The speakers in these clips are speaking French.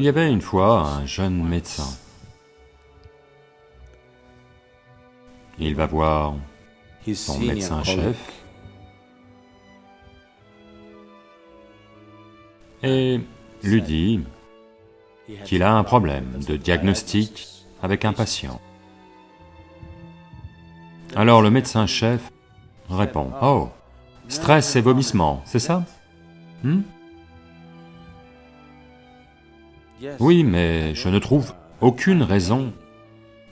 Il y avait une fois un jeune médecin. Il va voir son médecin-chef et lui dit qu'il a un problème de diagnostic avec un patient. Alors le médecin-chef répond, « Oh, stress et vomissement, c'est ça? Oui, mais je ne trouve aucune raison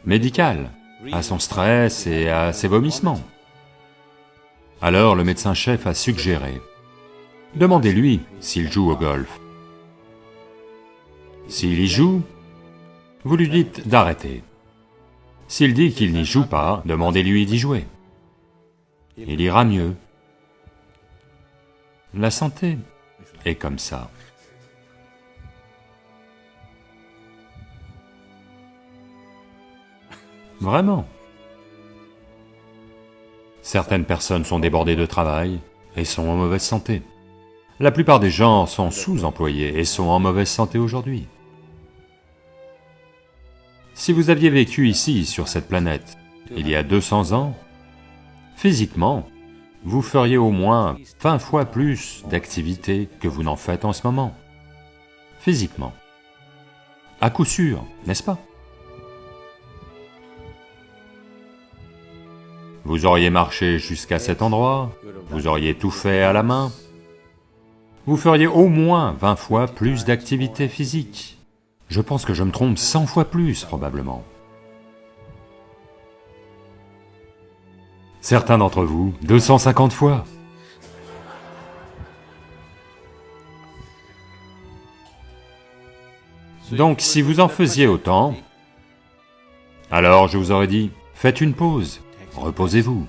médicale à son stress et à ses vomissements. » Alors le médecin-chef a suggéré, « Demandez-lui s'il joue au golf. S'il y joue, vous lui dites d'arrêter. S'il dit qu'il n'y joue pas, demandez-lui d'y jouer. Il ira mieux. » La santé est comme ça. Vraiment. Certaines personnes sont débordées de travail et sont en mauvaise santé. La plupart des gens sont sous-employés et sont en mauvaise santé aujourd'hui. Si vous aviez vécu ici, sur cette planète, il y a 200 ans, physiquement, vous feriez au moins 20 fois plus d'activités que vous n'en faites en ce moment. Physiquement. À coup sûr, n'est-ce pas? Vous auriez marché jusqu'à cet endroit, vous auriez tout fait à la main, vous feriez au moins 20 fois plus d'activités physiques. Je pense que je me trompe 100 fois plus, probablement. Certains d'entre vous, 250 fois. Donc si vous en faisiez autant, alors je vous aurais dit, faites une pause, reposez-vous.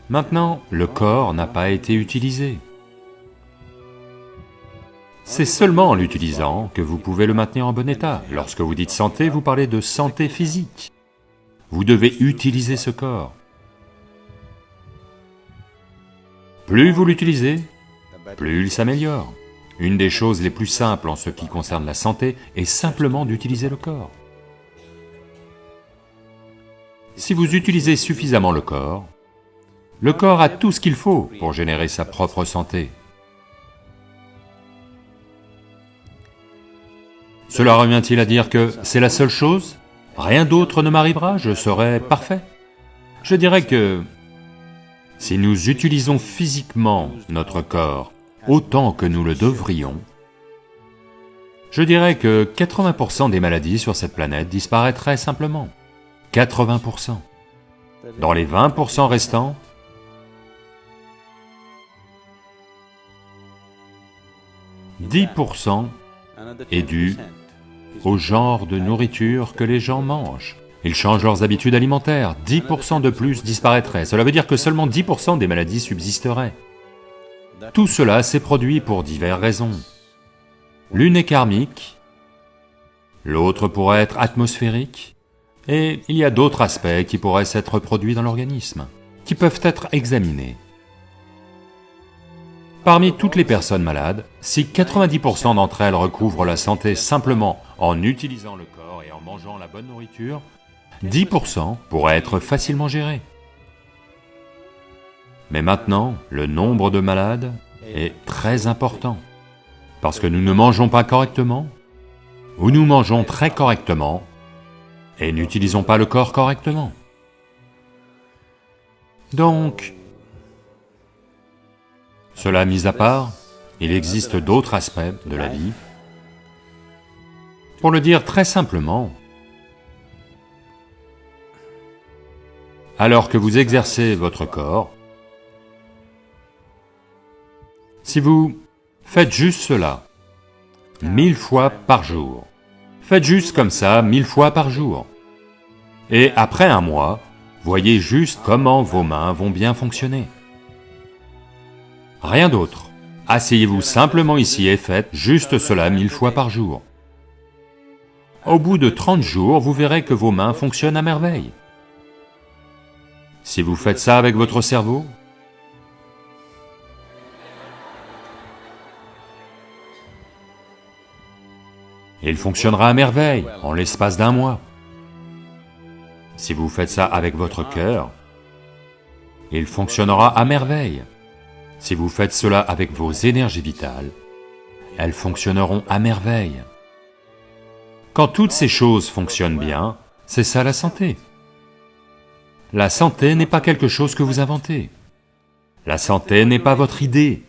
Maintenant, le corps n'a pas été utilisé. C'est seulement en l'utilisant que vous pouvez le maintenir en bon état. Lorsque vous dites santé, vous parlez de santé physique. Vous devez utiliser ce corps. Plus vous l'utilisez, plus il s'améliore. Une des choses les plus simples en ce qui concerne la santé est simplement d'utiliser le corps. Si vous utilisez suffisamment le corps a tout ce qu'il faut pour générer sa propre santé. Cela revient-il à dire que c'est la seule chose? Rien d'autre ne m'arrivera, je serai parfait? Je dirais que si nous utilisons physiquement notre corps autant que nous le devrions, je dirais que 80% des maladies sur cette planète disparaîtraient simplement. 80%. Dans les 20% restants, « 10% est dû au genre de nourriture que les gens mangent. Ils changent leurs habitudes alimentaires, 10% de plus disparaîtraient. Cela veut dire que seulement 10% des maladies subsisteraient. Tout cela s'est produit pour diverses raisons. L'une est karmique, l'autre pourrait être atmosphérique, et il y a d'autres aspects qui pourraient s'être produits dans l'organisme, qui peuvent être examinés. Parmi toutes les personnes malades, si 90% d'entre elles recouvrent la santé simplement en utilisant le corps et en mangeant la bonne nourriture, 10% pourraient être facilement gérés. Mais maintenant, le nombre de malades est très important, parce que nous ne mangeons pas correctement, ou nous mangeons très correctement, et n'utilisons pas le corps correctement. Donc, cela mis à part, il existe d'autres aspects de la vie. Pour le dire très simplement, alors que vous exercez votre corps, si vous faites juste cela 1000 fois par jour, faites juste comme ça 1000 fois par jour, et après un mois, voyez juste comment vos mains vont bien fonctionner. Rien d'autre. Asseyez-vous simplement ici et faites juste cela 1000 fois par jour. Au bout de 30 jours, vous verrez que vos mains fonctionnent à merveille. Si vous faites ça avec votre cerveau, et il fonctionnera à merveille en l'espace d'1 mois. Si vous faites ça avec votre cœur, il fonctionnera à merveille. Si vous faites cela avec vos énergies vitales, elles fonctionneront à merveille. Quand toutes ces choses fonctionnent bien, c'est ça la santé. La santé n'est pas quelque chose que vous inventez. La santé n'est pas votre idée.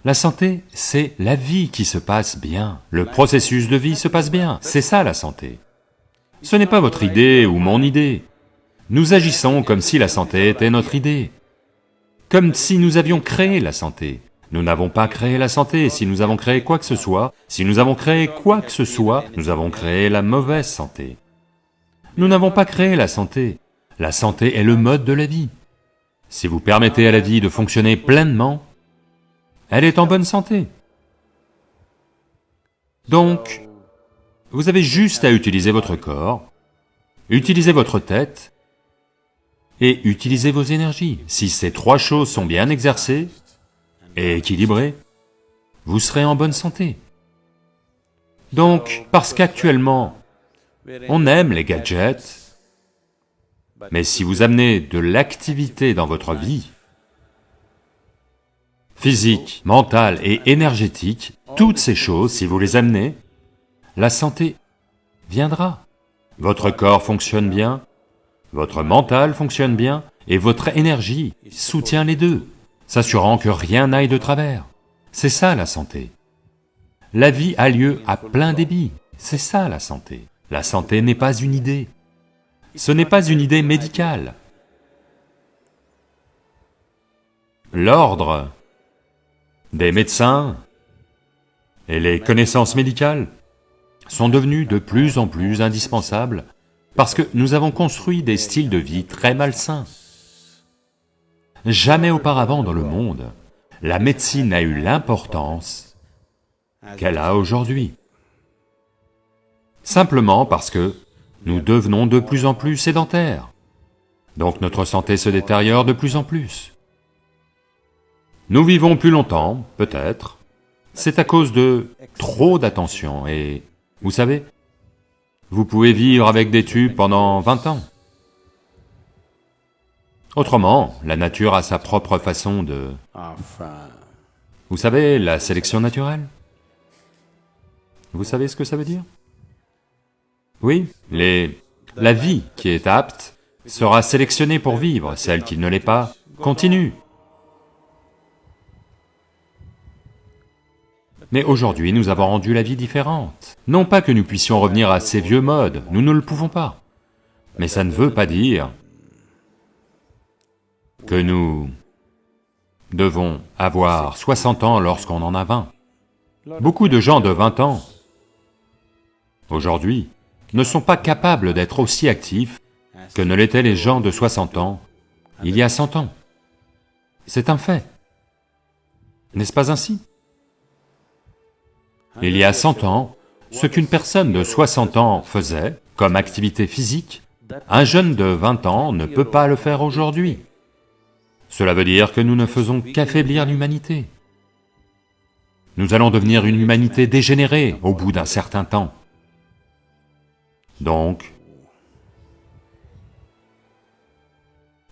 La santé, c'est la vie qui se passe bien. Le processus de vie se passe bien, c'est ça la santé. Ce n'est pas votre idée ou mon idée. Nous agissons comme si la santé était notre idée. Comme si nous avions créé la santé. Nous n'avons pas créé la santé. Si nous avons créé quoi que ce soit, nous avons créé la mauvaise santé. Nous n'avons pas créé la santé. La santé est le mode de la vie. Si vous permettez à la vie de fonctionner pleinement, elle est en bonne santé. Donc, vous avez juste à utiliser votre corps, utiliser votre tête et utiliser vos énergies. Si ces 3 choses sont bien exercées et équilibrées, vous serez en bonne santé. Donc, parce qu'actuellement, on aime les gadgets, mais si vous amenez de l'activité dans votre vie, physique, mentale et énergétique, toutes ces choses, si vous les amenez, la santé viendra. Votre corps fonctionne bien, votre mental fonctionne bien, et votre énergie soutient les deux, s'assurant que rien n'aille de travers. C'est ça la santé. La vie a lieu à plein débit, c'est ça la santé. La santé n'est pas une idée. Ce n'est pas une idée médicale. L'ordre des médecins et les connaissances médicales sont devenues de plus en plus indispensables parce que nous avons construit des styles de vie très malsains. Jamais auparavant dans le monde, la médecine n'a eu l'importance qu'elle a aujourd'hui. Simplement parce que nous devenons de plus en plus sédentaires. Donc notre santé se détériore de plus en plus. Nous vivons plus longtemps, peut-être, c'est à cause de trop d'attention et, vous savez, vous pouvez vivre avec des tubes pendant 20 ans. Autrement, la nature a sa propre façon de... Vous savez, la sélection naturelle? Vous savez ce que ça veut dire? Oui, la vie qui est apte sera sélectionnée pour vivre, celle qui ne l'est pas, continue. Mais aujourd'hui, nous avons rendu la vie différente. Non pas que nous puissions revenir à ces vieux modes, nous ne le pouvons pas. Mais ça ne veut pas dire que nous devons avoir 60 ans lorsqu'on en a 20. Beaucoup de gens de 20 ans, aujourd'hui, ne sont pas capables d'être aussi actifs que ne l'étaient les gens de 60 ans il y a 100 ans. C'est un fait. N'est-ce pas ainsi? Il y a 100 ans, ce qu'une personne de 60 ans faisait comme activité physique, un jeune de 20 ans ne peut pas le faire aujourd'hui. Cela veut dire que nous ne faisons qu'affaiblir l'humanité. Nous allons devenir une humanité dégénérée au bout d'un certain temps. Donc,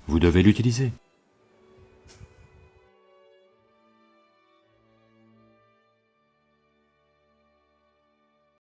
vous devez l'utiliser.